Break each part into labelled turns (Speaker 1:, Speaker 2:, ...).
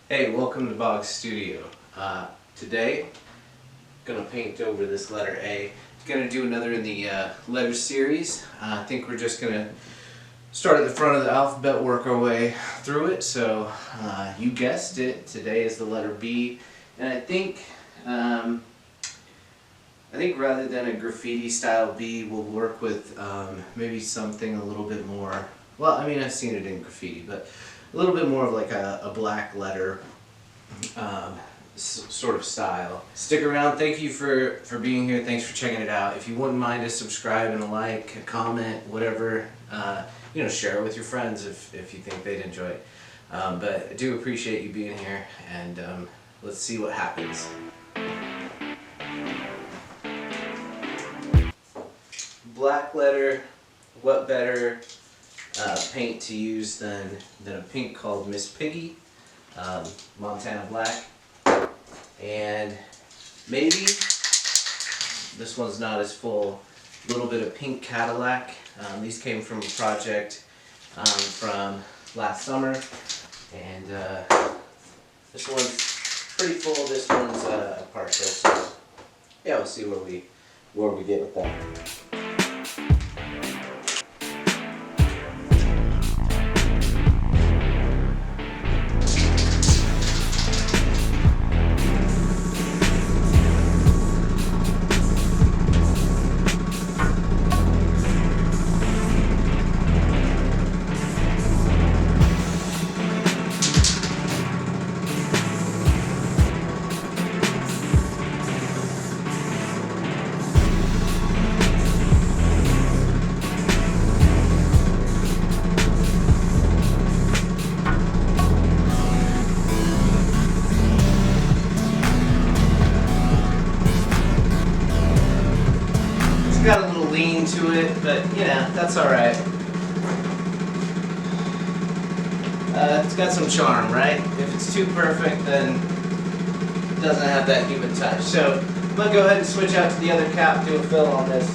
Speaker 1: Hey, welcome to Bog's Studio. Today, gonna paint over this letter A. Gonna do another in the letter series. I think we're just gonna start at the front of the alphabet, work our way through it. So you guessed it. Today is the letter B, and I think rather than a graffiti style B, we'll work with maybe something a little bit more. Well, I mean, I've seen it in graffiti, but a little bit more of like a black letter sort of style. Stick around. Thank you for being here. Thanks for checking it out. If you wouldn't mind to subscribe and a like, a comment, whatever, share it with your friends if you think they'd enjoy it. But I do appreciate you being here, and let's see what happens. Black letter. What better paint to use than a pink called Miss Piggy, Montana Black, and maybe this one's not as full. A little bit of Pink Cadillac. These came from a project from last summer, and this one's pretty full. This one's partial. So yeah, we'll see where we get with that. Got a little lean to it, but that's alright. It's got some charm, right? If it's too perfect, then it doesn't have that human touch. So I'm going to go ahead and switch out to the other cap, do a fill on this.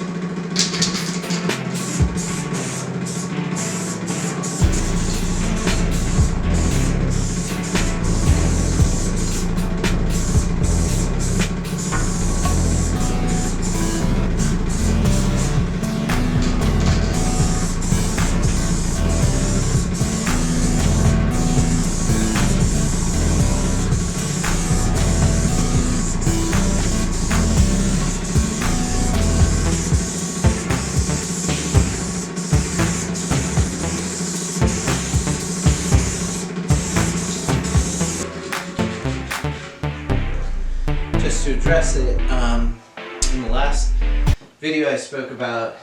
Speaker 1: To address it, in the last video I spoke about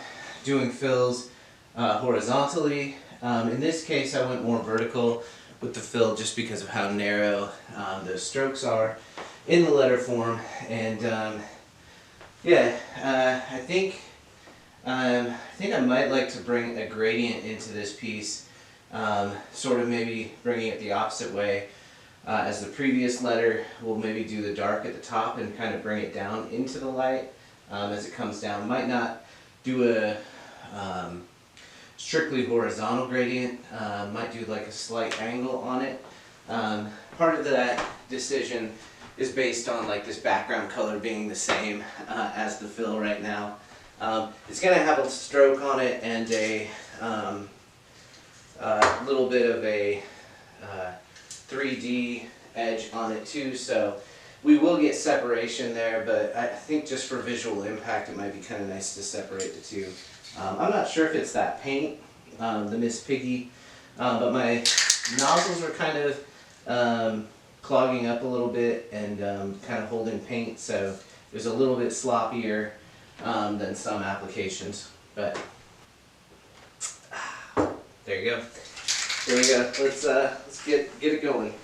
Speaker 1: doing fills horizontally. In this case I went more vertical with the fill just because of how narrow those strokes are in the letter form, and I think I might like to bring a gradient into this piece, sort of maybe bringing it the opposite way. As the previous letter, we'll maybe do the dark at the top and kind of bring it down into the light as it comes down. Might not do a strictly horizontal gradient, might do like a slight angle on it. Part of that decision is based on like this background color being the same as the fill right now. It's going to have a stroke on it and a little bit of a 3D edge on it too, so we will get separation there, but I think just for visual impact it might be kind of nice to separate the two. I'm not sure if it's that paint, the Miss Piggy, but my nozzles are kind of clogging up a little bit and kind of holding paint, so it was a little bit sloppier than some applications, but there you go. Here we go. Let's get it going.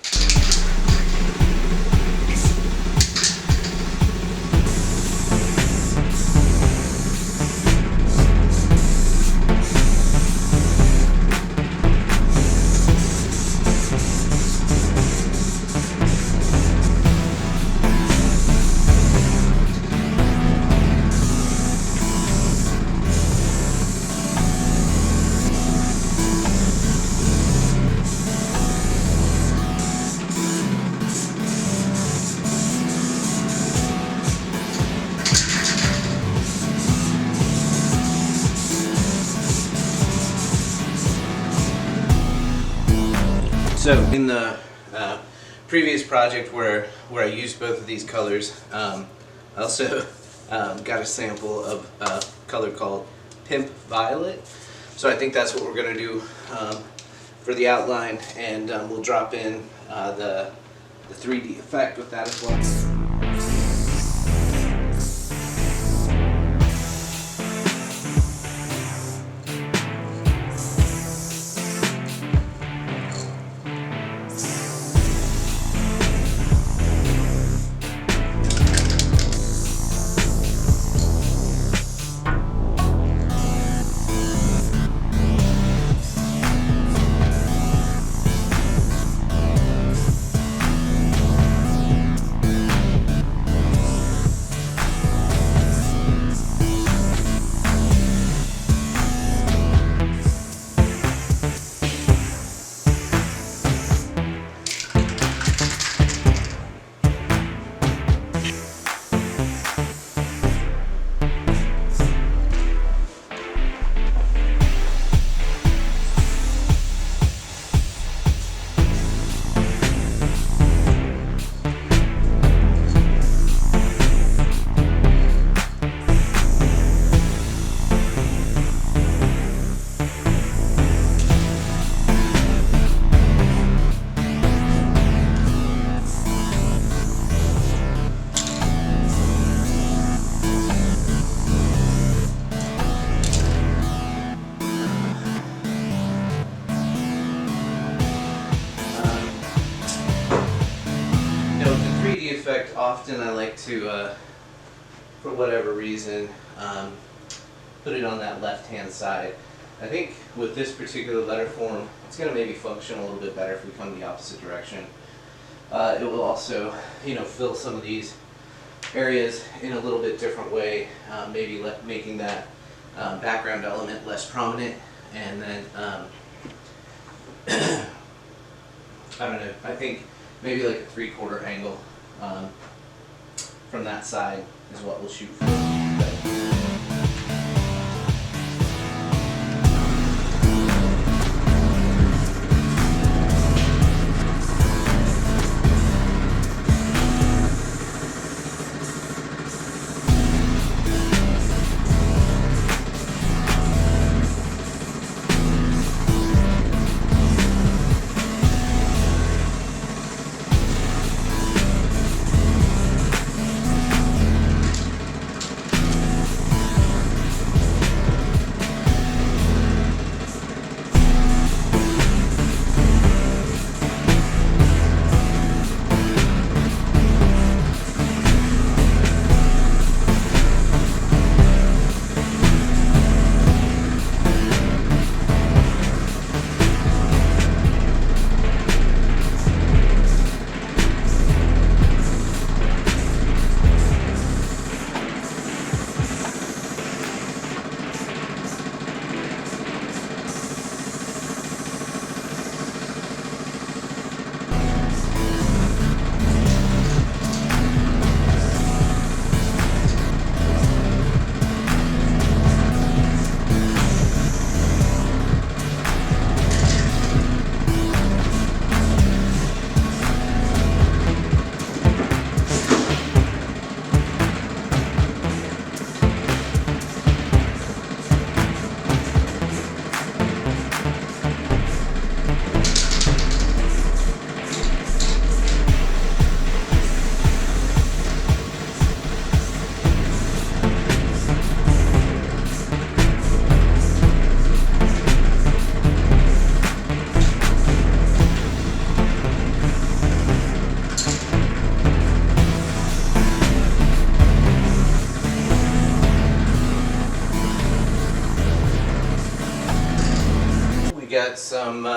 Speaker 1: So in the previous project where I used both of these colors, I also got a sample of a color called Pimp Violet. So I think that's what we're going to do for the outline, and we'll drop in the 3D effect with that as well. Effect, often I like to, for whatever reason, put it on that left-hand side. I think with this particular letter form, it's going to maybe function a little bit better if we come the opposite direction. It will also, fill some of these areas in a little bit different way, maybe making that background element less prominent, and then, I don't know, I think maybe like a 3/4 angle from that side is what we'll shoot for. Got some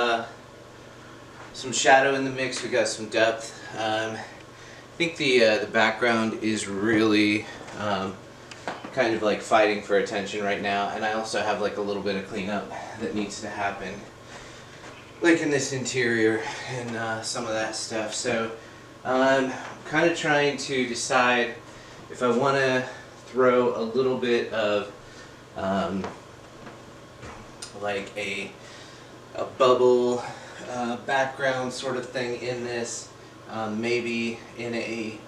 Speaker 1: shadow in the mix. We got some depth. I think the background is really kind of like fighting for attention right now, and I also have like a little bit of cleanup that needs to happen, like in this interior and some of that stuff. So I'm kind of trying to decide if I want to throw a little bit of like a bubble background sort of thing in this, maybe in a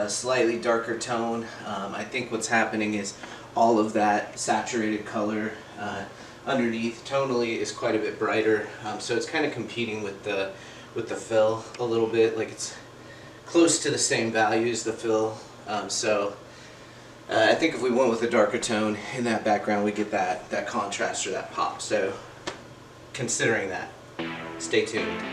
Speaker 1: slightly darker tone. I think what's happening is all of that saturated color underneath tonally is quite a bit brighter, so it's kind of competing with the fill a little bit. Like it's close to the same value as the fill. I think if we went with a darker tone in that background, we get that contrast or that pop. So considering that, stay tuned.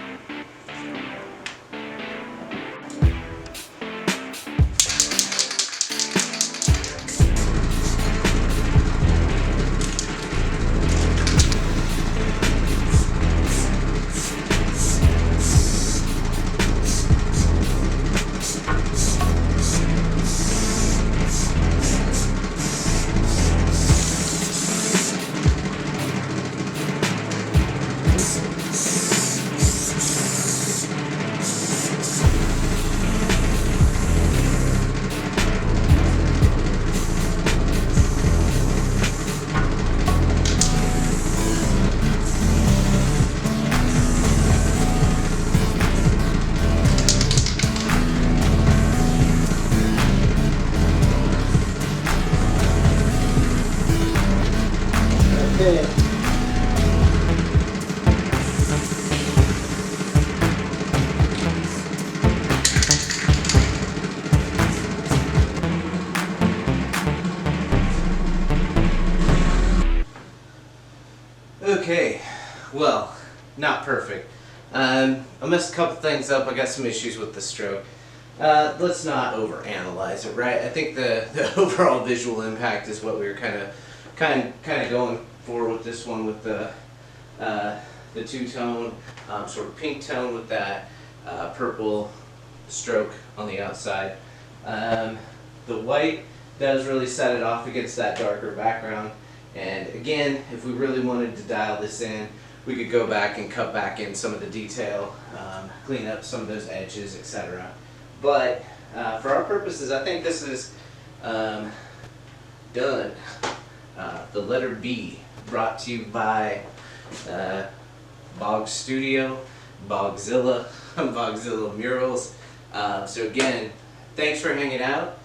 Speaker 1: Okay, well, not perfect. I messed a couple things up. I got some issues with the stroke. Let's not overanalyze it, right? I think the overall visual impact is what we were kind of going for with this one, with the two-tone sort of pink tone with that purple stroke on the outside. The white does really set it off against that darker background. And again, if we really wanted to dial this in, we could go back and cut back in some of the detail, clean up some of those edges, etc. But for our purposes, I think this is done. The letter B, brought to you by Boggs Studio, BOGZILLA, BOGZILLA Murals. So again, thanks for hanging out.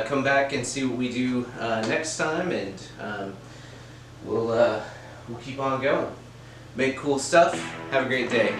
Speaker 1: Come back and see what we do next time, and we'll keep on going. Make cool stuff. Have a great day.